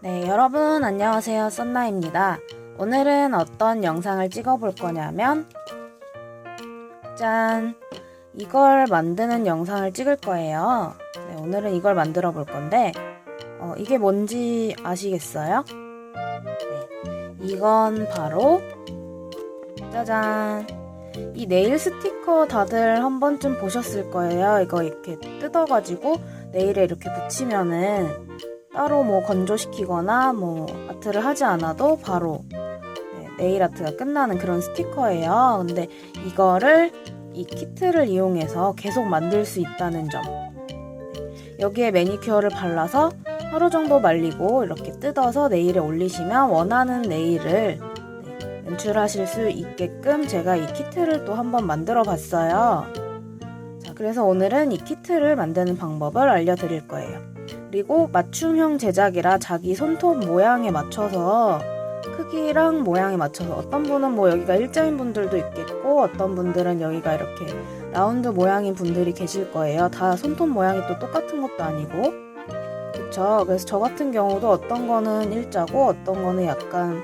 네, 여러분 안녕하세요. 썬나입니다. 오늘은 어떤 영상을 찍어볼 거냐면 짠! 이걸 만드는 영상을 찍을 거예요. 네, 오늘은 이걸 만들어 볼 건데 이게 뭔지 아시겠어요? 네, 이건 바로 짜잔! 이 네일 스티커 다들 한 번쯤 보셨을 거예요. 이거 이렇게 뜯어가지고 네일에 이렇게 붙이면은 따로 뭐 건조시키거나 뭐 아트를 하지 않아도 바로 네일 아트가 끝나는 그런 스티커예요. 근데 이거를 이 키트를 이용해서 계속 만들 수 있다는 점. 여기에 매니큐어를 발라서 하루 정도 말리고 이렇게 뜯어서 네일에 올리시면 원하는 네일을 연출하실 수 있게끔 제가 이 키트를 또 한번 만들어 봤어요. 자, 그래서 오늘은 이 키트를 만드는 방법을 알려드릴 거예요. 그리고 맞춤형 제작이라 자기 손톱 모양에 맞춰서 크기랑 모양에 맞춰서 어떤 분은 뭐 여기가 일자인 분들도 있겠고 어떤 분들은 여기가 이렇게 라운드 모양인 분들이 계실 거예요. 다 손톱 모양이 또 똑같은 것도 아니고 그쵸? 그래서 저 같은 경우도 어떤 거는 일자고 어떤 거는 약간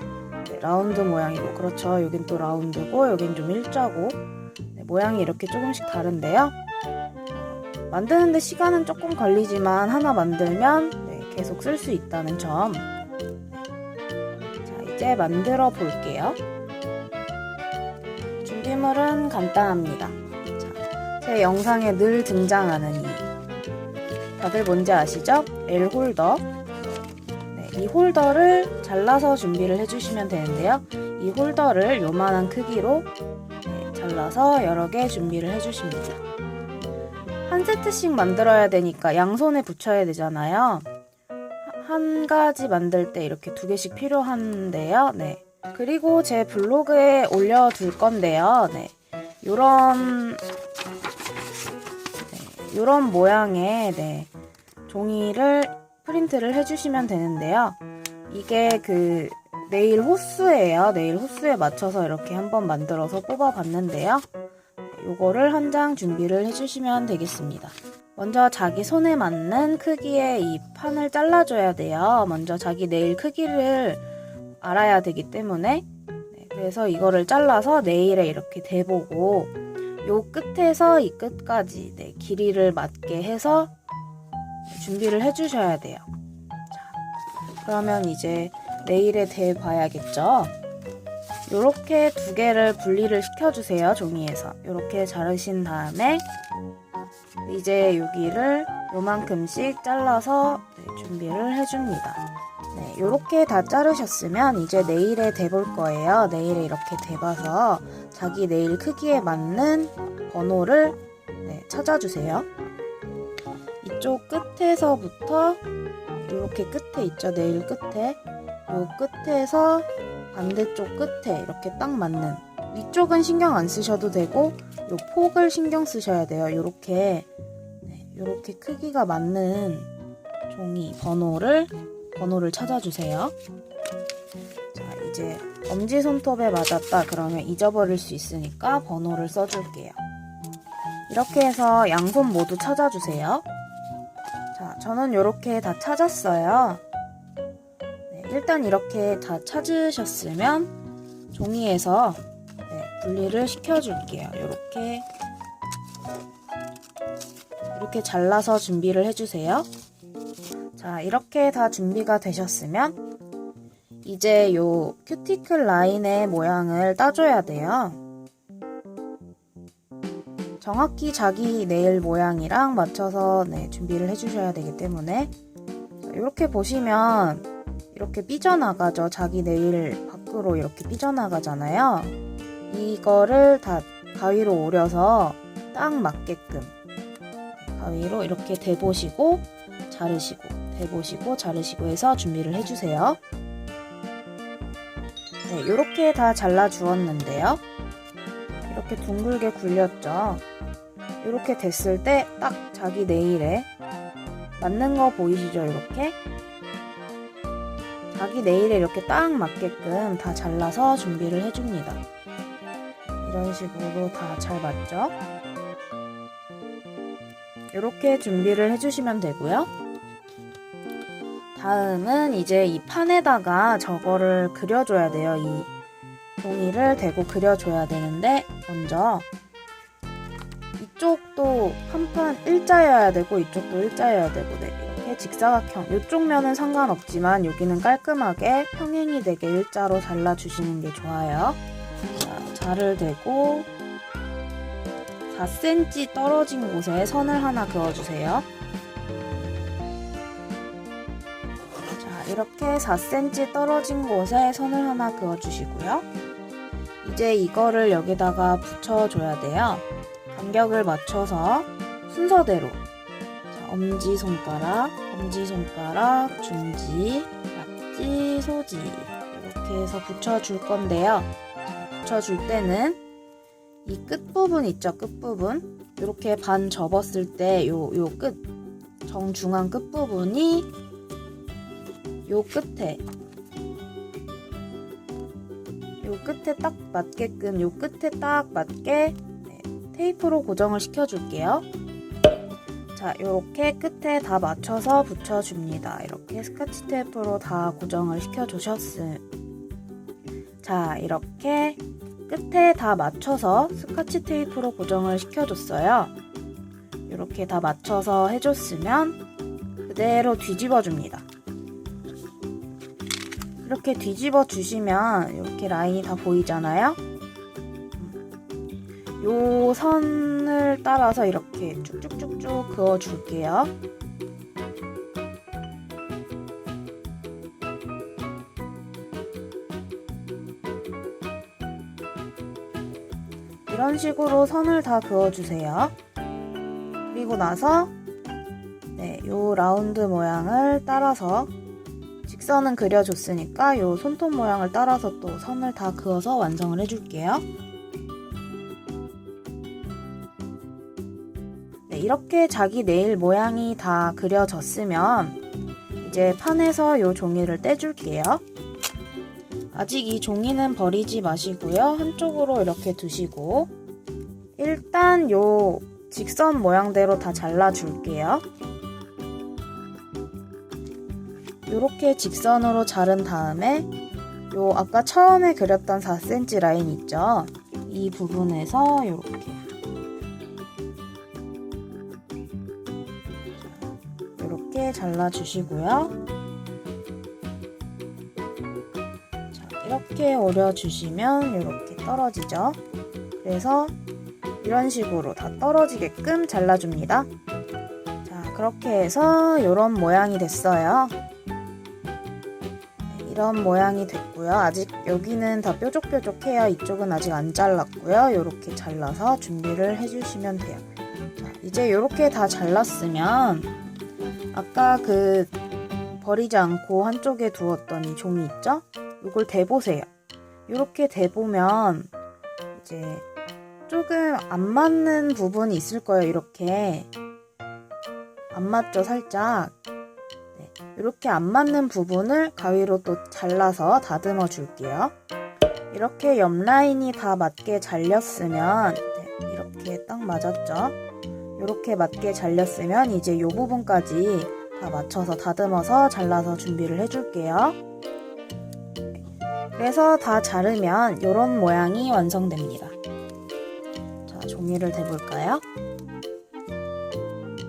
라운드 모양이고 그렇죠. 여긴 또 라운드고 여긴 좀 일자고 모양이 이렇게 조금씩 다른데요. 만드는데 시간은 조금 걸리지만 하나 만들면 계속 쓸 수 있다는 점. 자, 이제 만들어 볼게요. 준비물은 간단합니다. 자, 제 영상에 늘 등장하는 다들 뭔지 아시죠? L 홀더. 이 홀더를 잘라서 준비를 해주시면 되는데요. 이 홀더를 요만한 크기로 잘라서 여러 개 준비를 해주십니다. 한 세트씩 만들어야 되니까 양손에 붙여야 되잖아요. 한 가지 만들 때 이렇게 두 개씩 필요한데요. 네. 그리고 제 블로그에 올려둘 건데요. 네. 요런 모양의 종이를 프린트를 해주시면 되는데요. 이게 그 네일 호수예요. 네일 호수에 맞춰서 이렇게 한번 만들어서 뽑아봤는데요. 요거를 한 장 준비를 해주시면 되겠습니다. 먼저 자기 손에 맞는 크기의 이 판을 잘라줘야 돼요. 먼저 자기 네일 크기를 알아야 되기 때문에 그래서 이거를 잘라서 네일에 이렇게 대보고 요 끝에서 이 끝까지 길이를 맞게 해서 준비를 해주셔야 돼요. 자, 그러면 이제 네일에 대봐야겠죠? 요렇게 두 개를 분리를 시켜주세요. 종이에서 요렇게 자르신 다음에 이제 여기를 요만큼씩 잘라서 준비를 해줍니다. 요렇게 다 자르셨으면 이제 네일에 대볼 거예요. 네일에 이렇게 대봐서 자기 네일 크기에 맞는 번호를 찾아주세요. 이쪽 끝에서부터 이렇게 끝에 있죠. 네일 끝에 요 끝에서 반대쪽 끝에 이렇게 딱 맞는 위쪽은 신경 안 쓰셔도 되고 요 폭을 신경 쓰셔야 돼요. 요렇게 크기가 맞는 종이 번호를 찾아주세요. 자, 이제 엄지손톱에 맞았다 그러면 잊어버릴 수 있으니까 번호를 써줄게요. 이렇게 해서 양손 모두 찾아주세요. 자, 저는 요렇게 다 찾았어요. 일단 이렇게 다 찾으셨으면 종이에서 분리를 시켜줄게요. 이렇게 잘라서 준비를 해주세요. 자, 이렇게 다 준비가 되셨으면 이제 요 큐티클 라인의 모양을 따줘야 돼요. 정확히 자기 네일 모양이랑 맞춰서 준비를 해주셔야 되기 때문에 이렇게 보시면 이렇게 삐져나가죠. 자기 네일 밖으로 이렇게 삐져나가잖아요. 이거를 다 가위로 오려서 딱 맞게끔 가위로 이렇게 대보시고 자르시고 대보시고 자르시고 해서 준비를 해주세요. 이렇게 다 잘라 주었는데요. 이렇게 둥글게 굴렸죠. 이렇게 됐을 때 딱 자기 네일에 맞는 거 보이시죠? 이렇게 자기 네일에 이렇게 딱 맞게끔 다 잘라서 준비를 해줍니다. 이런 식으로 다 잘 맞죠? 이렇게 준비를 해주시면 되고요. 다음은 이제 이 판에다가 저거를 그려줘야 돼요. 이 종이를 대고 그려줘야 되는데 먼저 이쪽도 한판 일자여야 되고 이쪽도 일자여야 되고 이렇게 직사각형, 이쪽 면은 상관없지만 여기는 깔끔하게 평행이 되게 일자로 잘라주시는 게 좋아요. 자, 자를 대고 4cm 떨어진 곳에 선을 하나 그어주세요. 자, 이렇게 4cm 떨어진 곳에 선을 하나 그어주시고요. 이제 이거를 여기다가 붙여줘야 돼요. 간격을 맞춰서 순서대로 자, 엄지손가락, 중지, 약지, 소지 이렇게 해서 붙여줄 건데요. 자, 붙여줄 때는 이 끝부분 있죠? 끝부분 이렇게 반 접었을 때 요 끝 정중앙 끝부분이 요 끝에 딱 맞게끔 요 끝에 딱 맞게 테이프로 고정을 시켜줄게요. 자, 요렇게 끝에 다 맞춰서 붙여줍니다. 이렇게 스카치 테이프로 다 고정을 자, 이렇게 끝에 다 맞춰서 스카치 테이프로 고정을 시켜줬어요. 이렇게 다 맞춰서 해줬으면 그대로 뒤집어 줍니다. 이렇게 뒤집어 주시면 이렇게 라인이 다 보이잖아요. 요 선을 따라서 이렇게 쭉쭉쭉쭉 그어 줄게요. 이런 식으로 선을 다 그어주세요. 그리고 나서 요 라운드 모양을 따라서 직선은 그려줬으니까 요 손톱 모양을 따라서 또 선을 다 그어서 완성을 해줄게요. 이렇게 자기 네일 모양이 다 그려졌으면 이제 판에서 요 종이를 떼줄게요. 아직 이 종이는 버리지 마시고요. 한쪽으로 이렇게 두시고 일단 요 직선 모양대로 다 잘라줄게요. 요렇게 직선으로 자른 다음에 요 아까 처음에 그렸던 4cm 라인 있죠? 이 부분에서 요렇게 잘라주시고요. 이렇게 오려주시면 이렇게 떨어지죠. 그래서 이런 식으로 다 떨어지게끔 잘라줍니다. 자, 그렇게 해서 이런 모양이 됐어요. 이런 모양이 됐고요. 아직 여기는 다 뾰족뾰족해요. 이쪽은 아직 안 잘랐고요. 이렇게 잘라서 준비를 해주시면 돼요. 자, 이제 이렇게 다 잘랐으면 아까 그 버리지 않고 한쪽에 두었던 이 종이 있죠? 이걸 대보세요. 이렇게 대보면 이제 조금 안 맞는 부분이 있을 거예요. 이렇게 안 맞죠? 살짝. 이렇게 안 맞는 부분을 가위로 또 잘라서 다듬어 줄게요. 이렇게 옆 라인이 다 맞게 잘렸으면 이렇게 딱 맞았죠? 이렇게 맞게 잘렸으면 이제 이 부분까지 다 맞춰서 다듬어서 잘라서 준비를 해줄게요. 그래서 다 자르면 이런 모양이 완성됩니다. 자, 종이를 대볼까요?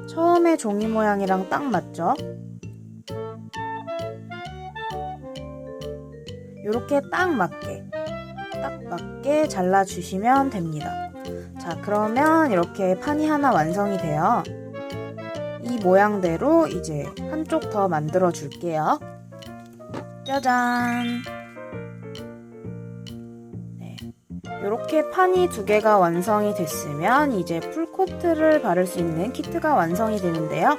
처음에 종이 모양이랑 딱 맞죠? 이렇게 딱 맞게 잘라주시면 됩니다. 자, 그러면 이렇게 판이 하나 완성이 돼요. 이 모양대로 이제 한쪽 더 만들어 줄게요. 짜잔! 이렇게 판이 두 개가 완성이 됐으면 이제 풀코트를 바를 수 있는 키트가 완성이 되는데요.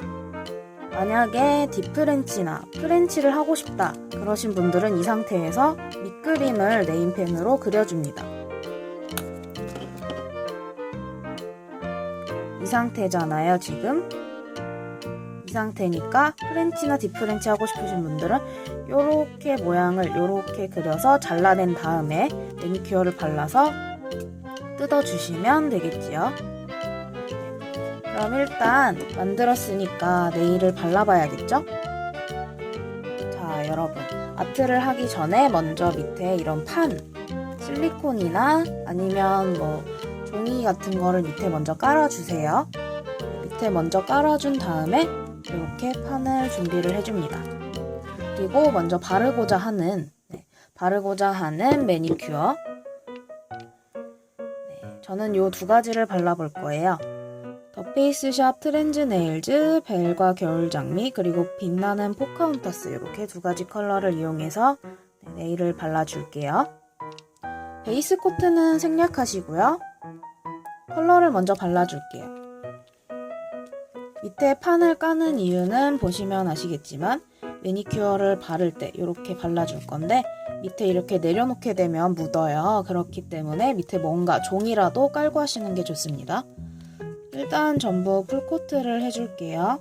만약에 딥프렌치나 프렌치를 하고 싶다 그러신 분들은 이 상태에서 밑그림을 네임펜으로 그려줍니다. 이 상태잖아요, 지금. 이 상태니까 프렌치나 딥프렌치 하고 싶으신 분들은 요렇게 모양을 요렇게 그려서 잘라낸 다음에 매니큐어를 발라서 뜯어주시면 되겠지요. 그럼 일단 만들었으니까 네일을 발라봐야겠죠? 여러분. 아트를 하기 전에 먼저 밑에 이런 판, 실리콘이나 아니면 뭐 종이 같은 거를 밑에 먼저 깔아주세요. 밑에 먼저 깔아준 다음에 이렇게 판을 준비를 해줍니다. 그리고 먼저 바르고자 하는 매니큐어. 저는 이 두 가지를 발라볼 거예요. 더 페이스샵 트렌즈 네일즈 벨과 겨울 장미 그리고 빛나는 포카혼타스 이렇게 두 가지 컬러를 이용해서 네일을 발라줄게요. 베이스 코트는 생략하시고요. 컬러를 먼저 발라줄게요. 밑에 판을 까는 이유는 보시면 아시겠지만 매니큐어를 바를 때 이렇게 발라줄 건데 밑에 이렇게 내려놓게 되면 묻어요. 그렇기 때문에 밑에 뭔가 종이라도 깔고 하시는 게 좋습니다. 일단 전부 풀코트를 해줄게요.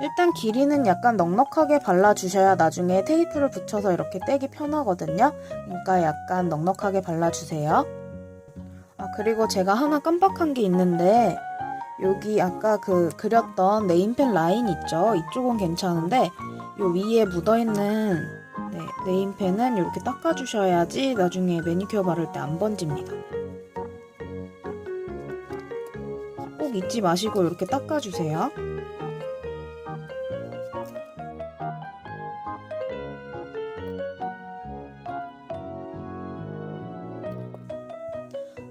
일단 길이는 약간 넉넉하게 발라주셔야 나중에 테이프를 붙여서 이렇게 떼기 편하거든요. 그러니까 약간 넉넉하게 발라주세요. 그리고 제가 하나 깜빡한 게 있는데 여기 아까 그렸던 네임펜 라인 있죠? 이쪽은 괜찮은데 요 위에 묻어있는 네임펜은 이렇게 닦아주셔야지 나중에 매니큐어 바를 때 안 번집니다. 꼭 잊지 마시고 이렇게 닦아주세요.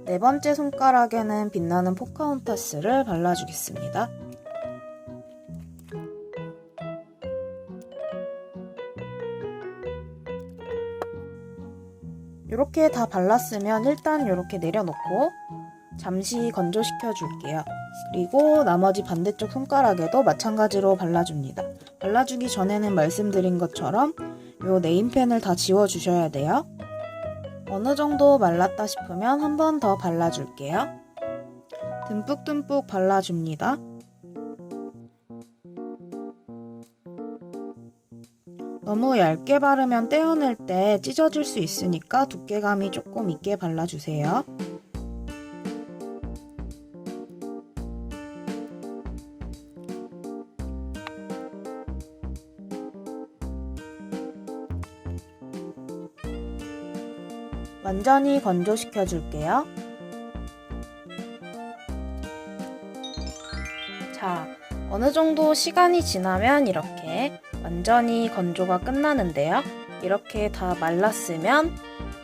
네 번째 손가락에는 빛나는 포카혼타스를 발라주겠습니다. 이렇게 다 발랐으면 일단 이렇게 내려놓고 잠시 건조시켜 줄게요. 그리고 나머지 반대쪽 손가락에도 마찬가지로 발라줍니다. 발라주기 전에는 말씀드린 것처럼 이 네임펜을 다 지워주셔야 돼요. 어느 정도 말랐다 싶으면 한 번 더 발라줄게요. 듬뿍듬뿍 발라줍니다. 너무 얇게 바르면 떼어낼 때 찢어질 수 있으니까 두께감이 조금 있게 발라주세요. 완전히 건조시켜 줄게요. 자, 어느 정도 시간이 지나면 이렇게 완전히 건조가 끝나는데요. 이렇게 다 말랐으면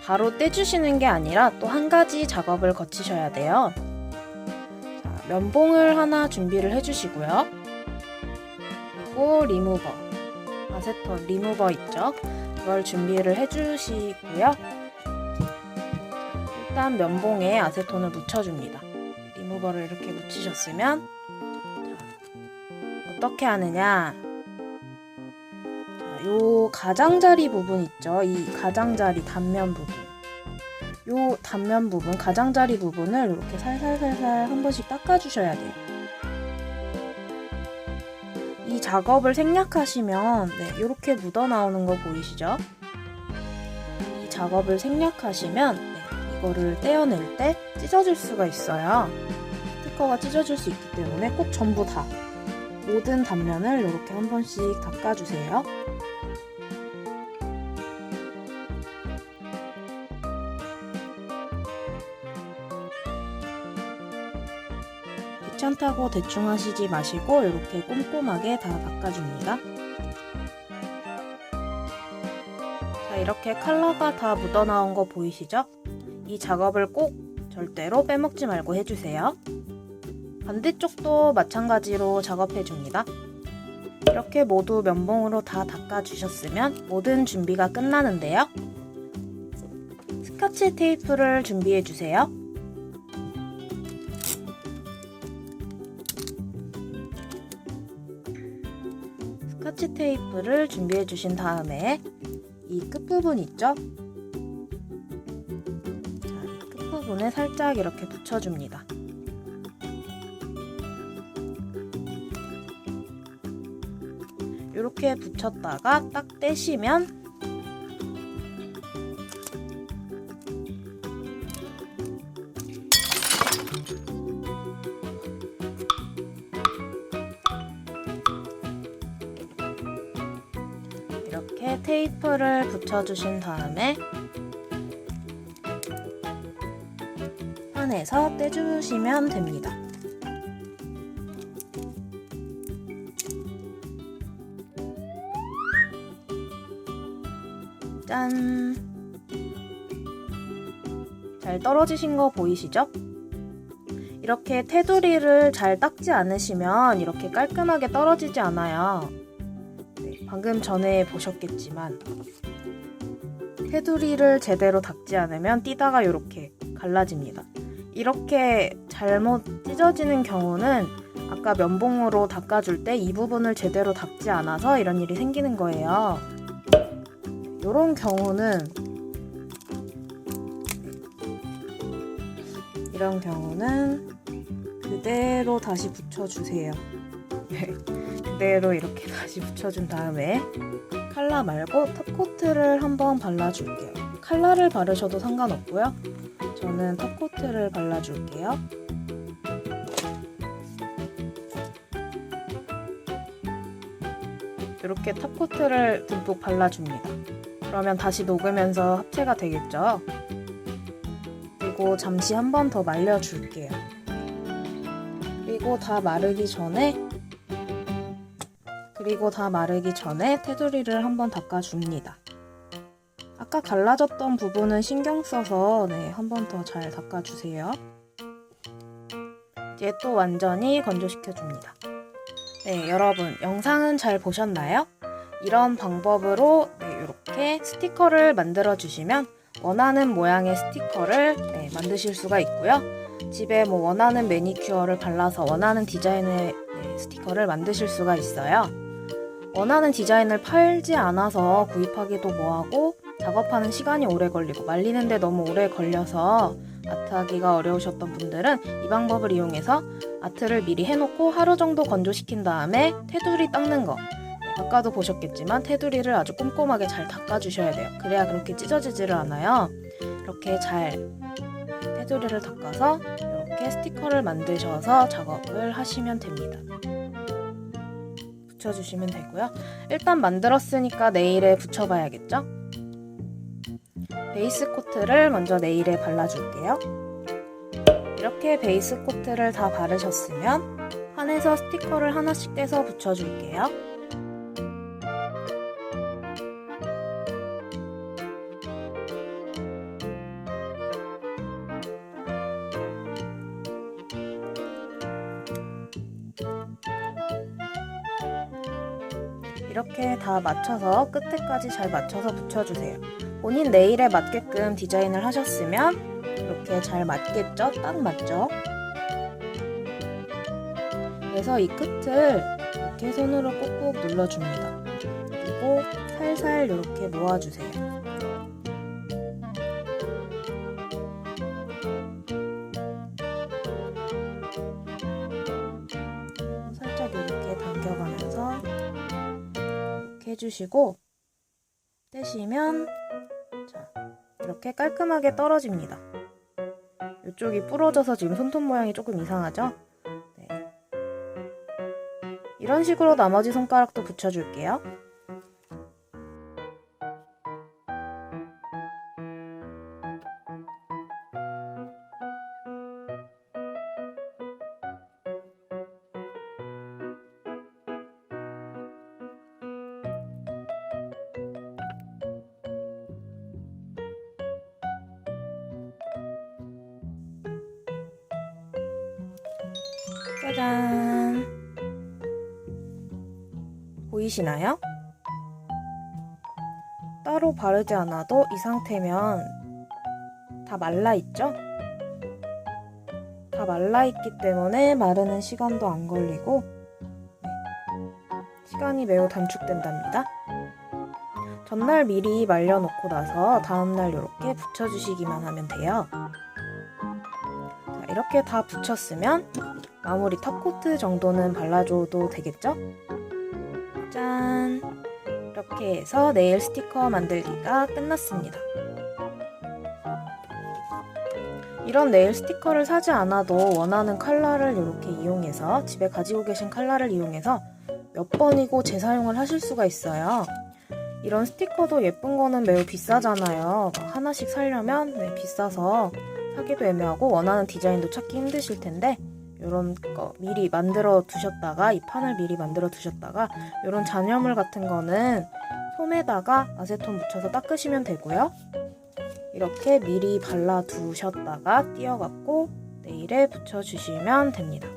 바로 떼주시는 게 아니라 또 한 가지 작업을 거치셔야 돼요. 자, 면봉을 하나 준비를 해주시고요. 그리고 리무버, 아세톤 리무버 있죠? 그걸 준비를 해주시고요. 일단 면봉에 아세톤을 묻혀줍니다. 리무버를 이렇게 묻히셨으면 어떻게 하느냐, 요 가장자리 부분 있죠? 이 가장자리 단면 부분, 요 단면 부분, 가장자리 부분을 이렇게 살살살살 한 번씩 닦아주셔야 돼요. 이 작업을 생략하시면 이렇게 묻어나오는 거 보이시죠? 이 작업을 생략하시면 이거를 떼어낼 때 찢어질 수가 있어요. 스티커가 찢어질 수 있기 때문에 꼭 전부 다 모든 단면을 이렇게 한 번씩 닦아주세요. 귀찮다고 대충 하시지 마시고 이렇게 꼼꼼하게 다 닦아줍니다. 자, 이렇게 컬러가 다 묻어나온 거 보이시죠? 이 작업을 꼭 절대로 빼먹지 말고 해주세요. 반대쪽도 마찬가지로 작업해줍니다. 이렇게 모두 면봉으로 다 닦아주셨으면 모든 준비가 끝나는데요. 스카치 테이프를 준비해주세요. 스카치 테이프를 준비해주신 다음에 이 끝부분 있죠? 끝부분에 살짝 이렇게 붙여줍니다. 이렇게 붙였다가 딱 떼시면 테이프를 붙여주신 다음에 판에서 떼주시면 됩니다. 짠! 잘 떨어지신 거 보이시죠? 이렇게 테두리를 잘 닦지 않으시면 이렇게 깔끔하게 떨어지지 않아요. 네, 방금 전에 보셨겠지만 테두리를 제대로 닦지 않으면 띄다가 이렇게 갈라집니다. 이렇게 잘못 찢어지는 경우는 아까 면봉으로 닦아줄 때 이 부분을 제대로 닦지 않아서 이런 일이 생기는 거예요. 이런 경우는 그대로 다시 붙여주세요. 그대로 이렇게 다시 붙여준 다음에 칼라 말고 탑코트를 한번 발라줄게요. 칼라를 바르셔도 상관없고요. 저는 탑코트를 발라줄게요. 이렇게 탑코트를 듬뿍 발라줍니다. 그러면 다시 녹으면서 합체가 되겠죠? 그리고 잠시 한 번 더 말려줄게요. 그리고 다 마르기 전에 테두리를 한번 닦아줍니다. 아까 갈라졌던 부분은 신경 써서 한 번 더 잘 닦아주세요. 이제 또 완전히 건조시켜줍니다. 네, 여러분 영상은 잘 보셨나요? 이런 방법으로 이렇게 스티커를 만들어 주시면 원하는 모양의 스티커를 만드실 수가 있고요. 집에 원하는 매니큐어를 발라서 원하는 디자인의 스티커를 만드실 수가 있어요. 원하는 디자인을 팔지 않아서 구입하기도 뭐하고 작업하는 시간이 오래 걸리고 말리는데 너무 오래 걸려서 아트하기가 어려우셨던 분들은 이 방법을 이용해서 아트를 미리 해놓고 하루 정도 건조시킨 다음에 테두리 닦는 거, 아까도 보셨겠지만 테두리를 아주 꼼꼼하게 잘 닦아주셔야 돼요. 그래야 그렇게 찢어지지를 않아요. 이렇게 잘 테두리를 닦아서 이렇게 스티커를 만드셔서 작업을 하시면 됩니다. 붙여주시면 되고요. 일단 만들었으니까 네일에 붙여봐야겠죠? 베이스 코트를 먼저 네일에 발라줄게요. 이렇게 베이스 코트를 다 바르셨으면 판에서 스티커를 하나씩 떼서 붙여줄게요. 이렇게 다 맞춰서 끝에까지 잘 맞춰서 붙여주세요. 본인 네일에 맞게끔 디자인을 하셨으면 이렇게 잘 맞겠죠? 딱 맞죠? 그래서 이 끝을 이렇게 손으로 꾹꾹 눌러줍니다. 그리고 살살 이렇게 모아주세요. 살짝 이렇게 당겨가면서 이렇게 해주시고 떼시면 이렇게 깔끔하게 떨어집니다. 이쪽이 부러져서 지금 손톱 모양이 조금 이상하죠? 네. 이런 식으로 나머지 손가락도 붙여줄게요. 짜잔! 보이시나요? 따로 바르지 않아도 이 상태면 다 말라있죠? 다 말라있기 때문에 마르는 시간도 안 걸리고 시간이 매우 단축된답니다. 전날 미리 말려놓고 나서 다음날 이렇게 붙여주시기만 하면 돼요. 자, 이렇게 다 붙였으면 마무리 탑코트 정도는 발라줘도 되겠죠? 짠! 이렇게 해서 네일 스티커 만들기가 끝났습니다. 이런 네일 스티커를 사지 않아도 원하는 컬러를 이렇게 이용해서 집에 가지고 계신 컬러를 이용해서 몇 번이고 재사용을 하실 수가 있어요. 이런 스티커도 예쁜 거는 매우 비싸잖아요. 하나씩 사려면 비싸서 사기도 애매하고 원하는 디자인도 찾기 힘드실 텐데 이런 거 미리 만들어 두셨다가 이 판을 미리 만들어 두셨다가 이런 잔여물 같은 거는 솜에다가 아세톤 묻혀서 닦으시면 되고요. 이렇게 미리 발라 두셨다가 띄어갖고 네일에 붙여주시면 됩니다.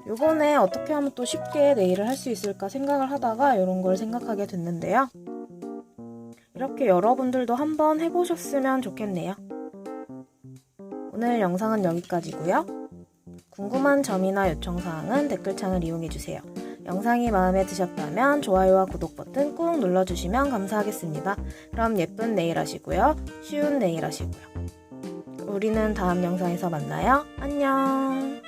요번에 어떻게 하면 또 쉽게 네일을 할 수 있을까 생각을 하다가 이런 걸 생각하게 됐는데요. 이렇게 여러분들도 한번 해보셨으면 좋겠네요. 오늘 영상은 여기까지고요. 궁금한 점이나 요청사항은 댓글창을 이용해주세요. 영상이 마음에 드셨다면 좋아요와 구독 버튼 꾹 눌러주시면 감사하겠습니다. 그럼 예쁜 네일 하시고요. 쉬운 네일 하시고요. 우리는 다음 영상에서 만나요. 안녕.